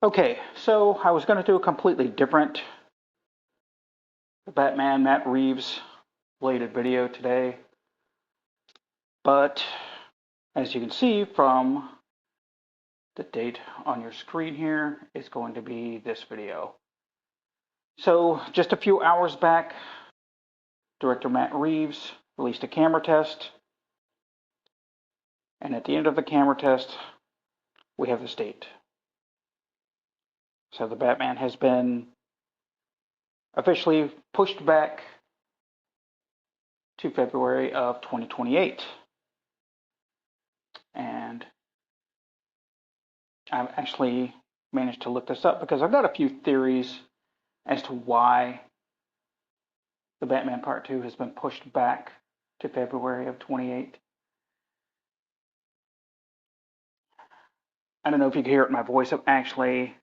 Okay, so I was going to do a completely different Batman Matt Reeves related video today, but as you can see from the date on your screen here, it's going to be this video. So just a few hours back, director Matt Reeves released a camera test, and at the end of the camera test, we have this date. So the Batman has been officially pushed back to February of 2028. And I've actually managed to look this up because I've got a few theories as to why the Batman Part 2 has been pushed back to February of 28. I don't know if you can hear it in my voice. I'm actually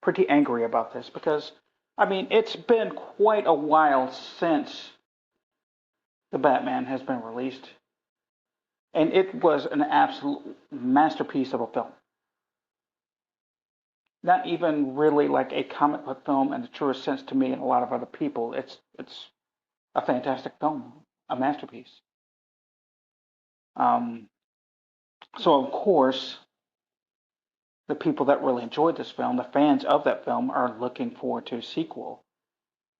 pretty angry about this because, I mean, it's been quite a while since the Batman has been released. And it was an absolute masterpiece of a film. Not even really like a comic book film in the truest sense to me and a lot of other people. It's a fantastic film, a masterpiece. Um, so of course, the people that really enjoyed this film, the fans of that film, are looking forward to a sequel.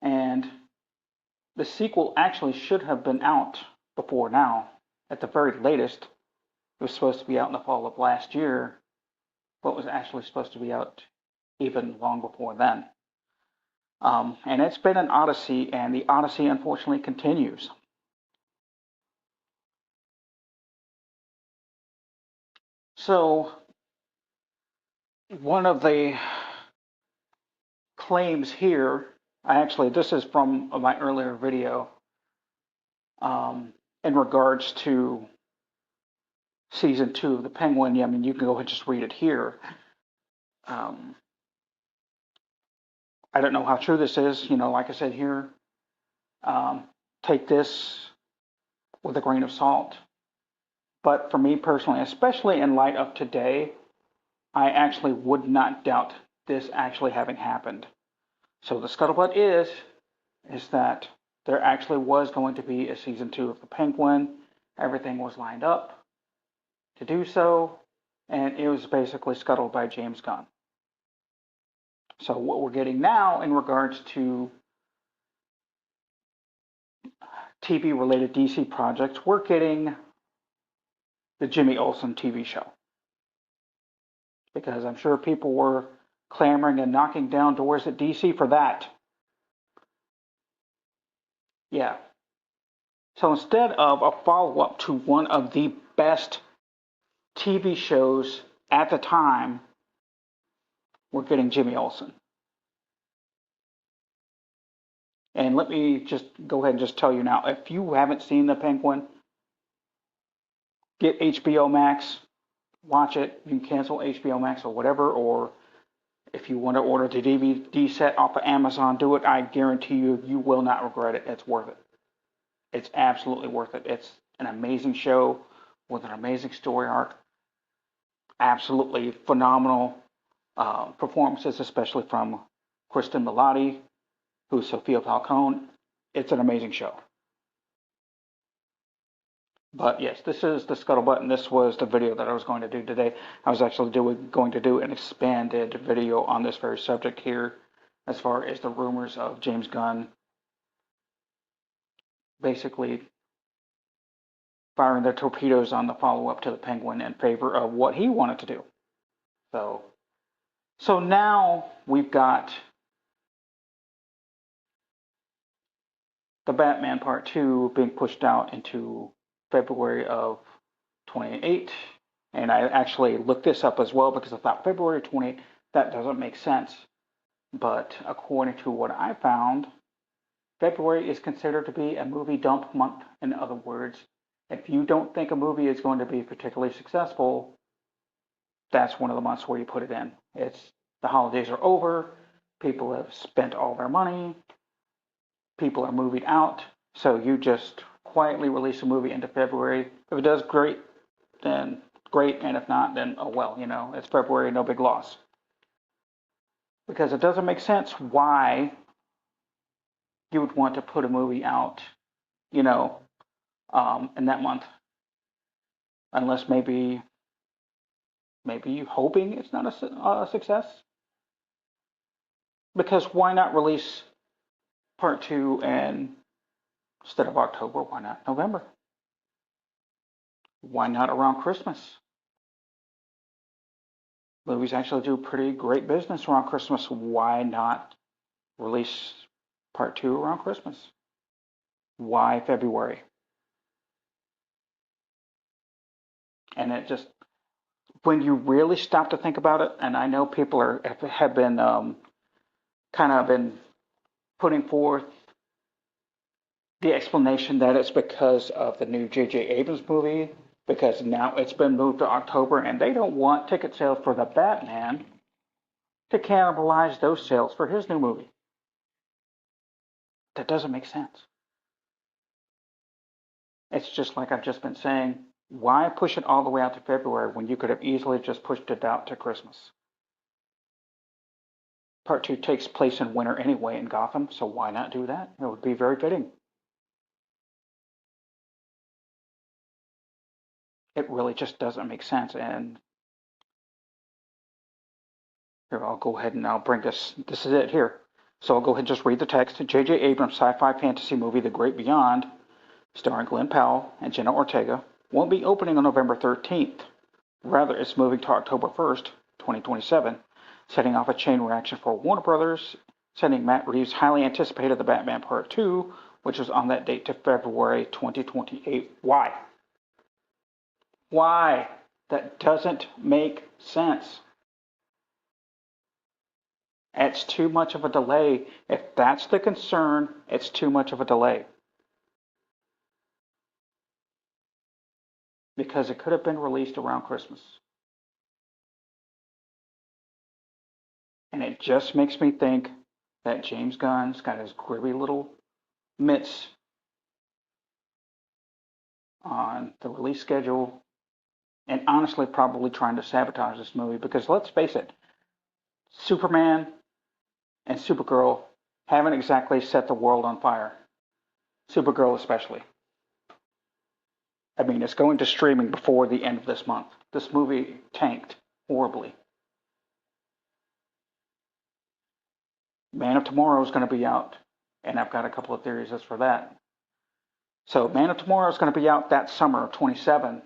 And the sequel actually should have been out before now. At the very latest, it was supposed to be out in the fall of last year, but was actually supposed to be out even long before then. And it's been an odyssey, and the odyssey unfortunately continues. So, one of the claims here, this is from my earlier video in regards to season 2 of The Penguin. Yeah, I mean, you can go ahead and just read it here. Um, I don't know how true this is. Like I said here, um, take this with a grain of salt. But for me personally, especially in light of today, I actually would not doubt this actually having happened. So the scuttlebutt is that there actually was going to be a season 2 of The Penguin. Everything was lined up to do so, and it was basically scuttled by James Gunn. So what we're getting now in regards to TV related DC projects, we're getting the Jimmy Olsen TV show. Because I'm sure people were clamoring and knocking down doors at DC for that. Yeah. So instead of a follow up to one of the best TV shows at the time, we're getting Jimmy Olsen. And let me just go ahead and just tell you now, if you haven't seen The Penguin, get HBO Max, watch it. You can cancel HBO Max or whatever, or if you want to order the DVD set off of Amazon, do it. I guarantee you, you will not regret it. It's worth it. It's absolutely worth it. It's an amazing show with an amazing story arc. Absolutely phenomenal performances, especially from Kristen Milotti, who's Sophia Falcone. It's an amazing show. But yes, this is the scuttlebutt, and this was the video that I was going to do today. I was actually going to do an expanded video on this very subject here, as far as the rumors of James Gunn basically firing their torpedoes on the follow-up to the Penguin in favor of what he wanted to do. So now we've got the Batman Part 2 being pushed out into February of 28. And I actually looked this up as well because I thought February 28, that doesn't make sense. But according to what I found, February is considered to be a movie dump month. In other words, if you don't think a movie is going to be particularly successful, that's one of the months where you put it in. It's the holidays are over, people have spent all their money, people are moving out, so you just quietly release a movie into February. If it does great, then great, and if not, then oh well, it's February, no big loss. because it doesn't make sense why you would want to put a movie out, you know, in that month, unless maybe you hoping it's not a success. Because why not release part two and instead of October, why not November? Why not around Christmas? Movies actually do pretty great business around Christmas. Why not release part two around Christmas? Why February? And it just, when you really stop to think about it, and I know people have been kind of been putting forth the explanation that it's because of the new J.J. Abrams movie, because now it's been moved to October, and they don't want ticket sales for the Batman to cannibalize those sales for his new movie. That doesn't make sense. It's just like I've just been saying. Why push it all the way out to February when you could have easily just pushed it out to Christmas? Part two takes place in winter anyway in Gotham, so why not do that? It would be very fitting. It really just doesn't make sense. And here, I'll go ahead and I'll bring this. This is it here. So I'll go ahead and just read the text. J.J. Abrams' sci-fi fantasy movie, The Great Beyond, starring Glenn Powell and Jenna Ortega, won't be opening on November 13th. Rather, it's moving to October 1st, 2027, setting off a chain reaction for Warner Brothers, sending Matt Reeves' highly anticipated The Batman Part 2, which was on that date, to February 2028. Why? Why? That doesn't make sense. It's too much of a delay. If that's the concern, it's too much of a delay. Because it could have been released around Christmas. And it just makes me think that James Gunn's got his grubby little mitts on the release schedule and honestly probably trying to sabotage this movie because let's face it, Superman and Supergirl haven't exactly set the world on fire. Supergirl especially. I mean, it's going to streaming before the end of this month. This movie tanked horribly. Man of Tomorrow is going to be out, and I've got a couple of theories as for that. So, Man of Tomorrow is going to be out that summer of 27.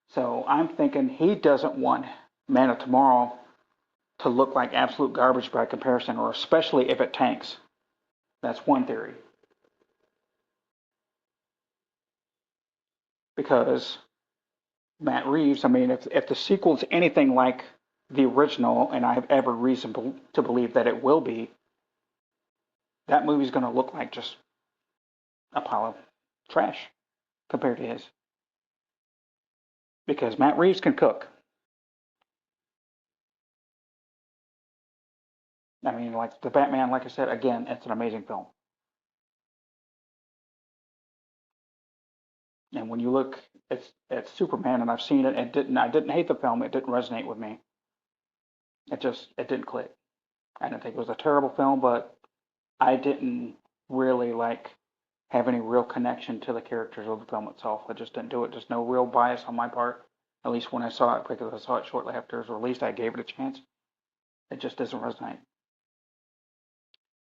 So, I'm thinking he doesn't want Man of Tomorrow to look like absolute garbage by comparison, or especially if it tanks. That's one theory. Because Matt Reeves, I mean, if the sequel's anything like the original, and I have every reason to believe that it will be, that movie's going to look like just a pile of trash compared to his. Because Matt Reeves can cook. I mean, like the Batman, like I said, again, it's an amazing film. And when you look at Superman, and I've seen it, I didn't hate the film. It didn't resonate with me. It didn't click. I didn't think it was a terrible film, but I didn't really like have any real connection to the characters of the film itself. I just didn't do it. Just no real bias on my part. At least when I saw it, because I saw it shortly after it was released, I gave it a chance. It just doesn't resonate.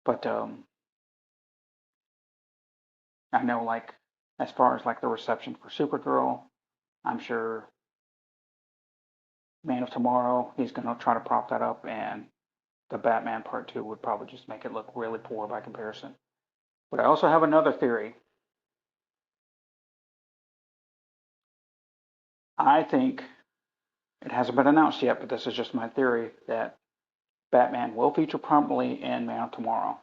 But I know, like, as far as like the reception for Supergirl, I'm sure Man of Tomorrow, he's going to try to prop that up, and the Batman Part 2 would probably just make it look really poor by comparison. But I also have another theory. I think it hasn't been announced yet, but this is just my theory that Batman will feature prominently in Man of Tomorrow.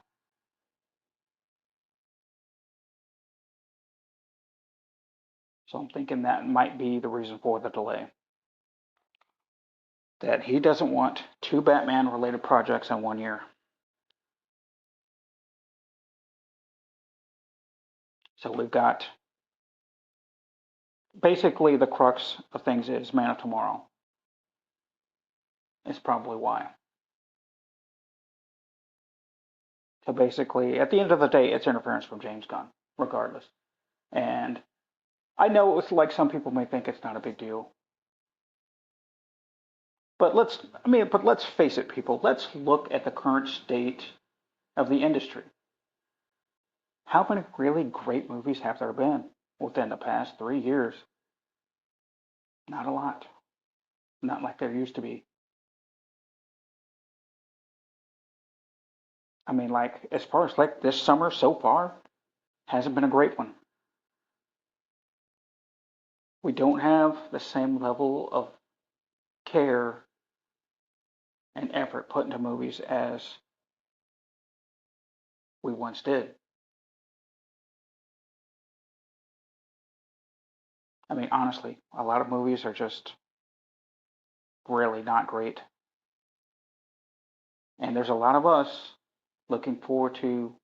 So I'm thinking that might be the reason for the delay. That he doesn't want two Batman related projects in one year. So we've got basically the crux of things is Man of Tomorrow. is probably why. So basically, at the end of the day, it's interference from James Gunn, regardless. And I know it's like some people may think it's not a big deal, but let's face it, people. Let's look at the current state of the industry. How many really great movies have there been within the past 3 years? Not a lot. Not like there used to be. I mean, like as far as like this summer so far, hasn't been a great one. We don't have the same level of care and effort put into movies as we once did. I mean, honestly, a lot of movies are just really not great. And there's a lot of us looking forward to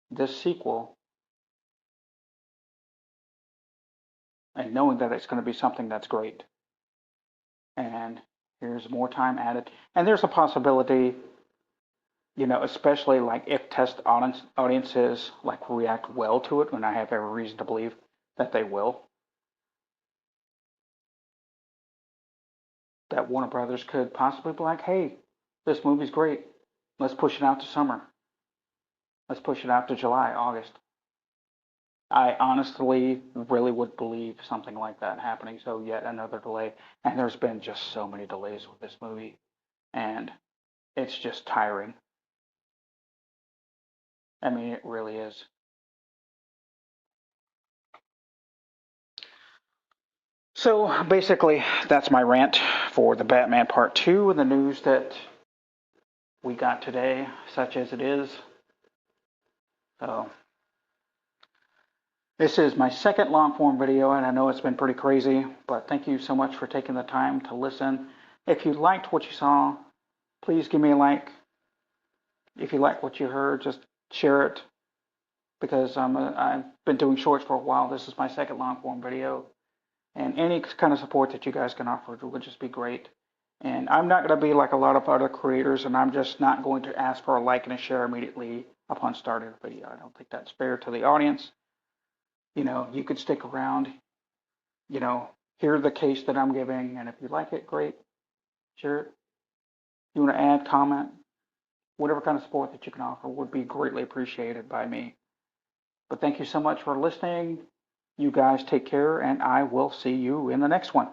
this sequel and knowing that it's going to be something that's great. And here's more time added. And there's a possibility, especially like if test audiences like react well to it, and I have every reason to believe that they will, that Warner Brothers could possibly be like, hey, this movie's great. Let's push it out to summer. Let's push it out to July, August. I honestly really would believe something like that happening. So yet another delay. And there's been just so many delays with this movie. And it's just tiring. I mean, it really is. So basically, that's my rant for the Batman Part 2 and the news that we got today, such as it is. So this is my second long form video, and I know it's been pretty crazy, but thank you so much for taking the time to listen. If you liked what you saw, please give me a like. If you like what you heard, just share it because I've been doing shorts for a while. This is my second long form video, and any kind of support that you guys can offer would just be great. And I'm not going to be like a lot of other creators, and I'm just not going to ask for a like and a share immediately upon starting a video. I don't think that's fair to the audience. You could stick around, hear the case that I'm giving, and if you like it, great, share it. You want to add, comment, whatever kind of support that you can offer would be greatly appreciated by me. But thank you so much for listening. You guys take care, and I will see you in the next one.